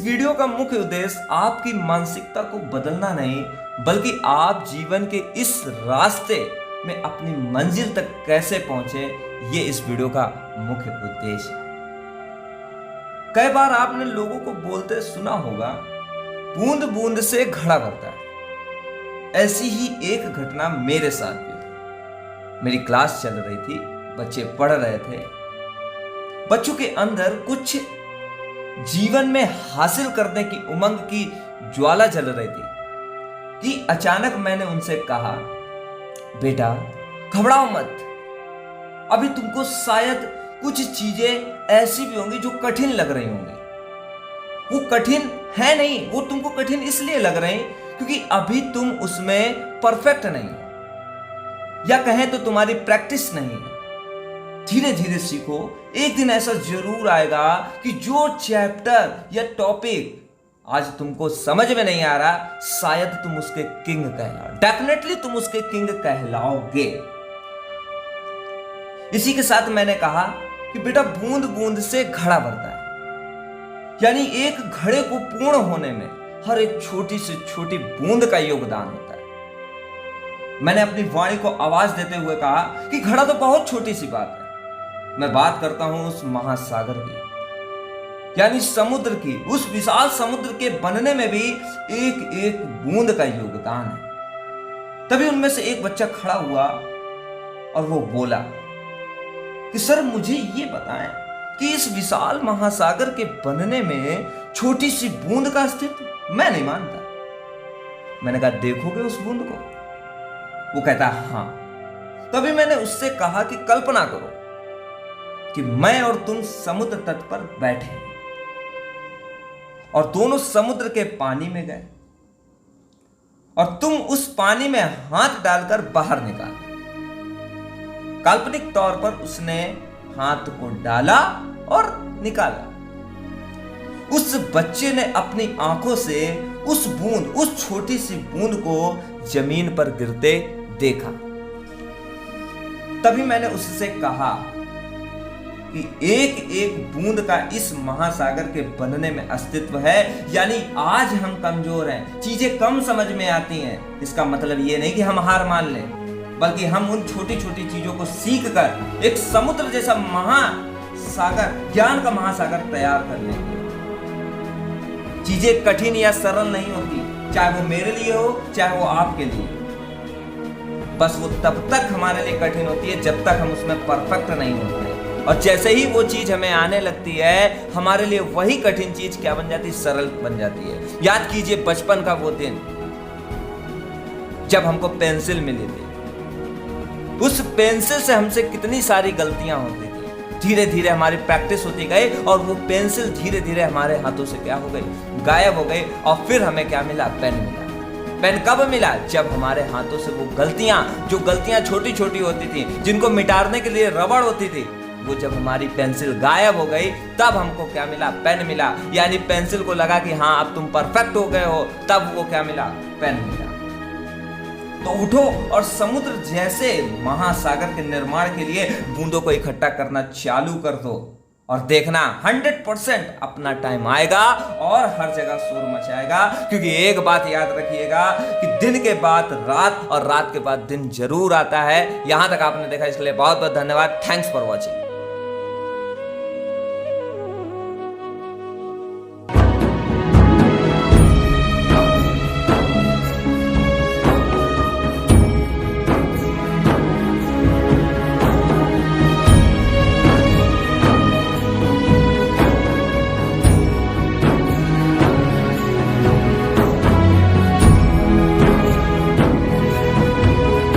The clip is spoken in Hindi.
वीडियो का मुख्य उद्देश्य आपकी मानसिकता को बदलना नहीं, बल्कि आप जीवन के इस रास्ते में अपनी मंजिल तक कैसे पहुंचे, ये इस वीडियो का मुख्य उद्देश्य है। कई बार आपने लोगों को बोलते सुना होगा, बूंद बूंद से घड़ा भरता है। ऐसी ही एक घटना मेरे साथ भी हुई। मेरी क्लास चल रही थी, बच्चे पढ़ रहे थे। बच्चों के अंदर कुछ जीवन में हासिल करने की उमंग की ज्वाला जल रही थी कि अचानक मैंने उनसे कहा, बेटा घबराओ मत, अभी तुमको शायद कुछ चीजें ऐसी भी होंगी जो कठिन लग रही होंगी। वो कठिन है नहीं, वो तुमको कठिन इसलिए लग रही क्योंकि अभी तुम उसमें परफेक्ट नहीं हो, या कहें तो तुम्हारी प्रैक्टिस नहीं है। धीरे धीरे सीखो, एक दिन ऐसा जरूर आएगा कि जो चैप्टर या टॉपिक आज तुमको समझ में नहीं आ रहा, शायद तुम उसके किंग कहलाओ। डेफिनेटली तुम उसके किंग कहलाओगे। इसी के साथ मैंने कहा कि बेटा बूंद बूंद से घड़ा भरता है, यानी एक घड़े को पूर्ण होने में हर एक छोटी से छोटी बूंद का योगदान होता है। मैंने अपनी वाणी को आवाज देते हुए कहा कि घड़ा तो बहुत छोटी सी बात है, मैं बात करता हूं उस महासागर की, यानी समुद्र की। उस विशाल समुद्र के बनने में भी एक एक बूंद का योगदान है। तभी उनमें से एक बच्चा खड़ा हुआ और वो बोला कि सर मुझे ये बताएं कि इस विशाल महासागर के बनने में छोटी सी बूंद का अस्तित्व मैं नहीं मानता। मैंने कहा देखोगे उस बूंद को? वो कहता हां। तभी मैंने उससे कहा कि कल्पना करो कि मैं और तुम समुद्र तट पर बैठे हैं और दोनों समुद्र के पानी में गए और तुम उस पानी में हाथ डालकर बाहर निकाले। काल्पनिक तौर पर उसने हाथ को डाला और निकाला। उस बच्चे ने अपनी आंखों से उस बूंद, उस छोटी सी बूंद को जमीन पर गिरते देखा। तभी मैंने उससे कहा कि एक एक बूंद का इस महासागर के बनने में अस्तित्व है। यानी आज हम कमजोर हैं, चीजें कम समझ में आती हैं, इसका मतलब ये नहीं कि हम हार मान लें, बल्कि हम उन छोटी छोटी चीजों को सीख कर एक समुद्र जैसा महासागर, ज्ञान का महासागर तैयार कर लेंगे। चीजें कठिन या सरल नहीं होती, चाहे वो मेरे लिए हो चाहे वो आपके लिए। बस वो तब तक हमारे लिए कठिन होती है जब तक हम उसमें परफेक्ट नहीं होते, और जैसे ही वो चीज हमें आने लगती है, हमारे लिए वही कठिन चीज क्या बन जाती है? सरल बन जाती है। याद कीजिए बचपन का वो दिन जब हमको पेंसिल मिली थी। उस पेंसिल से हमसे कितनी सारी गलतियां होती थी। धीरे धीरे हमारी प्रैक्टिस होती गई और वो पेंसिल धीरे धीरे हमारे हाथों से क्या हो गई? गायब हो गई। और फिर हमें क्या मिला? पेन मिला। पेन कब मिला? जब हमारे हाथों से वो गलतियां, जो गलतियां छोटी छोटी होती थी, जिनको मिटाने के लिए रबड़ होती थी, वो जब हमारी पेंसिल गायब हो गई, तब हमको क्या मिला? पेन मिला। यानी पेंसिल को लगा कि हाँ अब तुम परफेक्ट हो गए हो, तब वो क्या मिला? पेन मिला। तो उठो और समुद्र जैसे महासागर के निर्माण के लिए बूंदों को इकट्ठा करना चालू कर दो, और देखना 100% अपना टाइम आएगा और हर जगह शोर मचाएगा। क्योंकि एक बात याद रखिएगा कि दिन के बाद रात और रात के बाद दिन जरूर आता है। यहां तक आपने देखा, इसके लिए बहुत बहुत धन्यवाद। Thanks for watching.